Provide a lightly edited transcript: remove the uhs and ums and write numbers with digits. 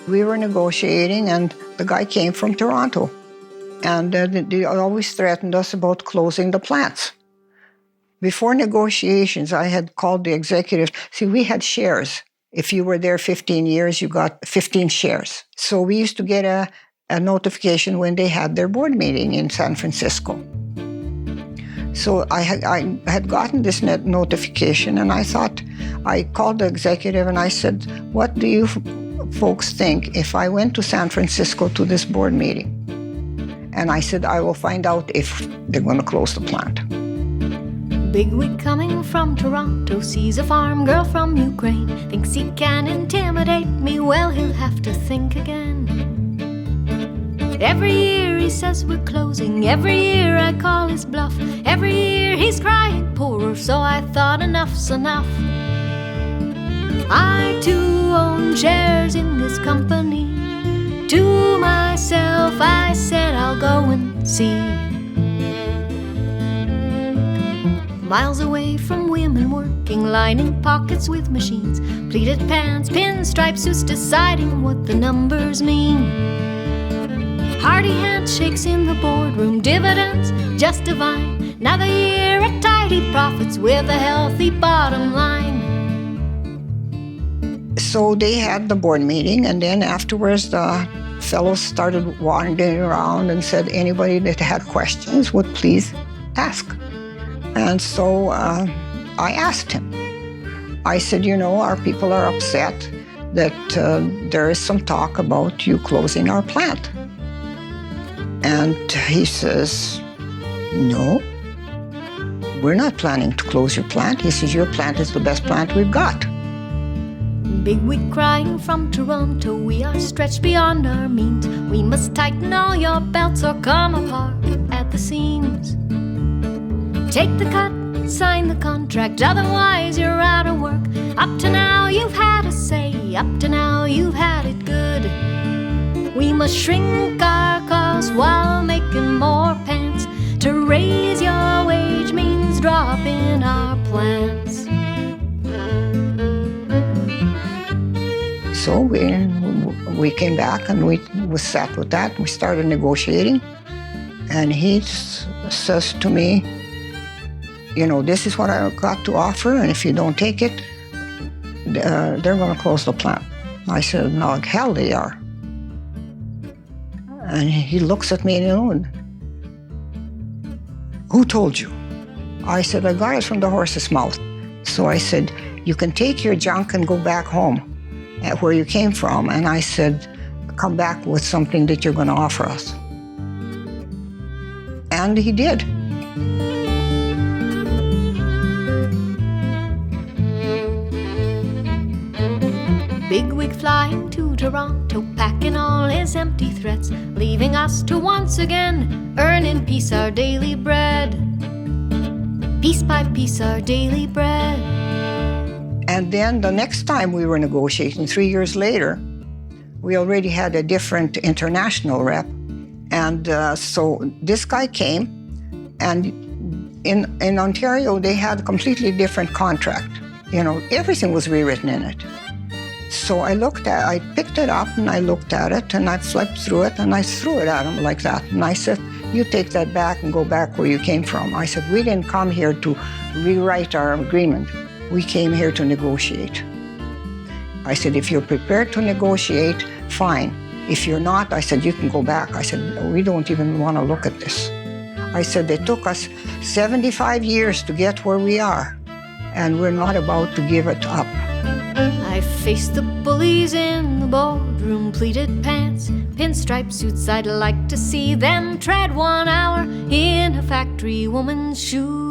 We were negotiating, and the guy came from Toronto. And they always threatened us about closing the plants. Before negotiations, I had called the executive. See, we had shares. If you were there 15 years, you got 15 shares. So we used to get a notification when they had their board meeting in San Francisco. So I had gotten this notification, and I called the executive and I said, what do you folks think if I went to San Francisco to this board meeting? And I said, I will find out if they're going to close the plant. Bigwig coming from Toronto sees a farm girl from Ukraine, thinks he can intimidate me, well, he'll have to think again. Every year he says we're closing, every year I call his bluff, every year he's crying poorer, so I thought enough's enough. I too own shares in this company. To myself I said I'll go and see. Miles away from women working, lining pockets with machines, pleated pants, pinstripe suits, deciding what the numbers mean. Hearty handshakes in the boardroom, dividends just divine. Another year of tidy profits with a healthy bottom line. So they had the board meeting, and then afterwards the fellows started wandering around and said anybody that had questions would please ask. And so I asked him. I said, you know, our people are upset that there is some talk about you closing our plant. And he says, no, we're not planning to close your plant. He says, your plant is the best plant we've got. Bigwig crying from Toronto, we are stretched beyond our means. We must tighten all your belts or come apart at the seams. Take the cut, sign the contract, otherwise you're out of work. Up to now you've had a say, up to now you've had it good. We must shrink our costs while making more pants. To raise your wage means dropping our plants. So we came back and we sat with that and we started negotiating. And he says to me, you know, this is what I got to offer, and if you don't take it, they're going to close the plant. I said, no, hell they are. And he looks at me, you know, and who told you? I said, I got it from the horse's mouth. So I said, you can take your junk and go back home where you came from. And I said, come back with something that you're going to offer us. And he did. Bigwig flying to Toronto, packing all his empty threats, leaving us to once again earn in peace our daily bread. Piece by piece our daily bread. And then the next time we were negotiating, 3 years later, we already had a different international rep. And so this guy came, and in Ontario, they had a completely different contract. You know, everything was rewritten in it. So I picked it up and I looked at it and I flipped through it and I threw it at him like that. And I said, you take that back and go back where you came from. I said, we didn't come here to rewrite our agreement. We came here to negotiate. I said, if you're prepared to negotiate, fine. If you're not, I said, you can go back. I said, we don't even want to look at this. I said, it took us 75 years to get where we are, and we're not about to give it up. I faced the bullies in the boardroom, pleated pants, pinstripe suits. I'd like to see them tread 1 hour in a factory woman's shoes.